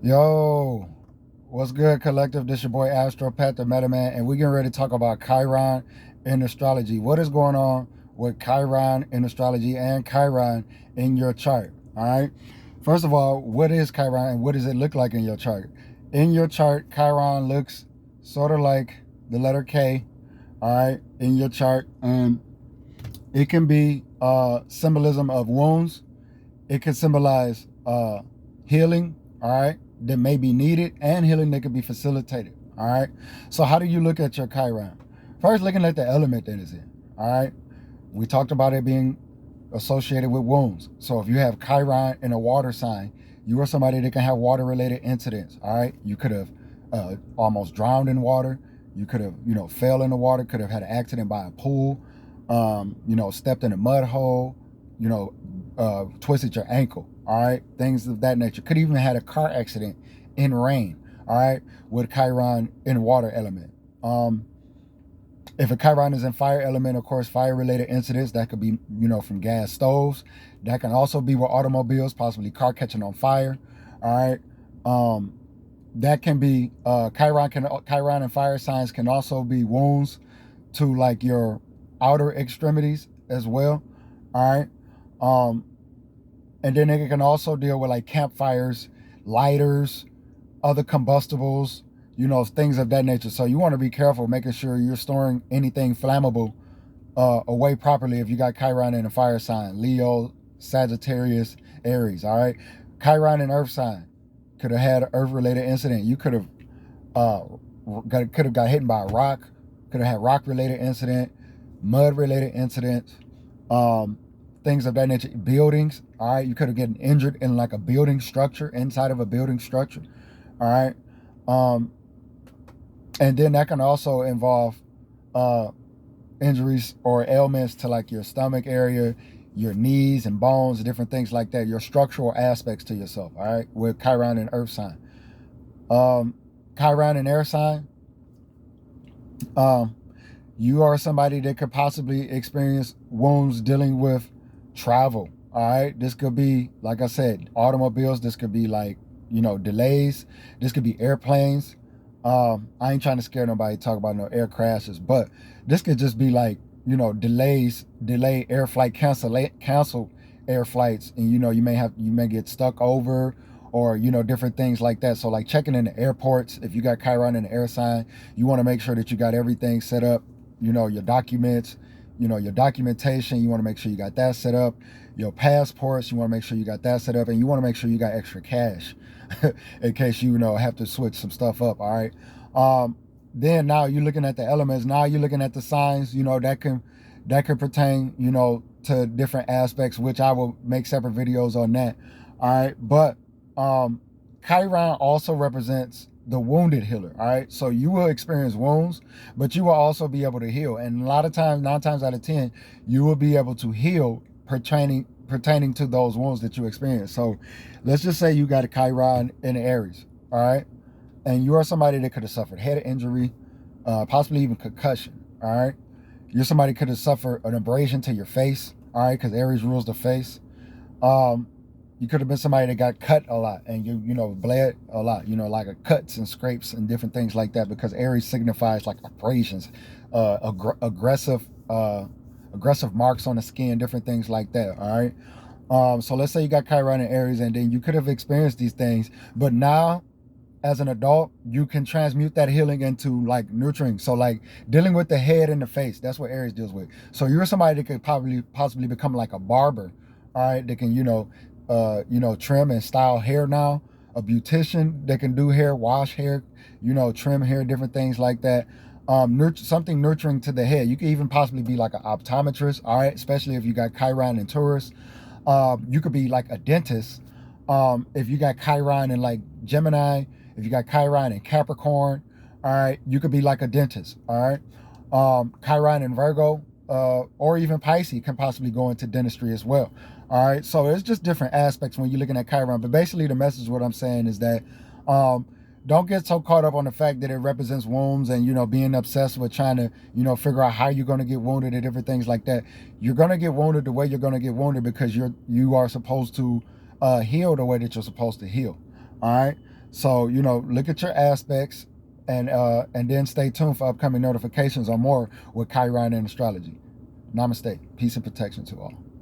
Yo, what's good, collective? This your boy P.A.T, the Meta Man, and we're getting ready to talk about Chiron in astrology. What is going on with Chiron in astrology and Chiron in your chart? All right. First of all, what is Chiron and what does it look like in your chart? In your chart, Chiron looks sort of like the letter K. All right, in your chart, and it can be symbolism of wounds. It can symbolize healing, all right, that may be needed, and healing that can be facilitated, all right. So how do you look at your Chiron? First, looking at the element that it's in, all right. We talked about it being associated with wounds. So if you have Chiron in a water sign, you are somebody that can have water-related incidents, all right. You could have almost drowned in water. You could have, fell in the water, could have had an accident by a pool, stepped in a mud hole, twisted your ankle, all right, things of that nature. Could even had a car accident in rain, all right, with Chiron in water element. If a Chiron is in fire element, of course, fire related incidents that could be, from gas stoves. That can also be with automobiles, possibly car catching on fire, all right. That can be Chiron and fire signs can also be wounds to like your outer extremities as well, all right. Um, and then it can also deal with like campfires, lighters, other combustibles, things of that nature. So you want to be careful making sure you're storing anything flammable away properly if you got Chiron in a fire sign, Leo, Sagittarius, Aries, all right? Chiron in earth sign could have had an earth-related incident. You could have got hit by a rock, could have had rock-related incident, mud-related incident, things of that nature. Buildings, all right? You could have gotten injured in like a building structure, inside of a building structure, all right? And then that can also involve injuries or ailments to like your stomach area, your knees and bones, different things like that, your structural aspects to yourself, all right, with Chiron and earth sign. Chiron and air sign, you are somebody that could possibly experience wounds dealing with travel, all right. This could be, like I said, automobiles. This could be like, delays. This could be airplanes. I ain't trying to scare nobody, talk about no air crashes, but this could just be like, delay air flight, cancel air flights, and you may get stuck over, or different things like that. So like checking in the airports, if you got Chiron in the air sign, you want to make sure that you got everything set up, your documents, your documentation, you want to make sure you got that set up, your passports, you want to make sure you got that set up, and you want to make sure you got extra cash in case have to switch some stuff up, all right. Then now you're looking at the elements, now you're looking at the signs, that can pertain, to different aspects, which I will make separate videos on that, all right. But Chiron also represents the wounded healer, all right. So you will experience wounds, but you will also be able to heal, and a lot of times, 9 times out of 10, you will be able to heal pertaining to those wounds that you experience. So let's just say you got a Chiron in Aries, all right, and you are somebody that could have suffered head injury, possibly even concussion, all right. You're somebody could have suffered an abrasion to your face, all right, because Aries rules the face. You could have been somebody that got cut a lot, and bled a lot, like cuts and scrapes and different things like that, because Aries signifies like abrasions, aggressive marks on the skin, different things like that, all right. So let's say you got Chiron in Aries, and then you could have experienced these things, but now as an adult, you can transmute that healing into like nurturing. So like dealing with the head and the face, that's what Aries deals with. So you're somebody that could possibly become like a barber, all right, that can, trim and style hair now. A beautician that can do hair, wash hair, trim hair, different things like that. Something nurturing to the head. You could even possibly be like an optometrist, all right, especially if you got Chiron and Taurus. You could be like a dentist. If you got Chiron in like Gemini, if you got Chiron in Capricorn, all right, you could be like a dentist, all right. Chiron in Virgo, or even Pisces can possibly go into dentistry as well, all right. So it's just different aspects when you're looking at Chiron. But basically the message, what I'm saying is that don't get so caught up on the fact that it represents wounds and, being obsessed with trying to, figure out how you're going to get wounded and different things like that. You're going to get wounded the way you're going to get wounded because you are supposed to heal the way that you're supposed to heal, all right. So, look at your aspects, and then stay tuned for upcoming notifications on more with Chiron and astrology. Namaste. Peace and protection to all.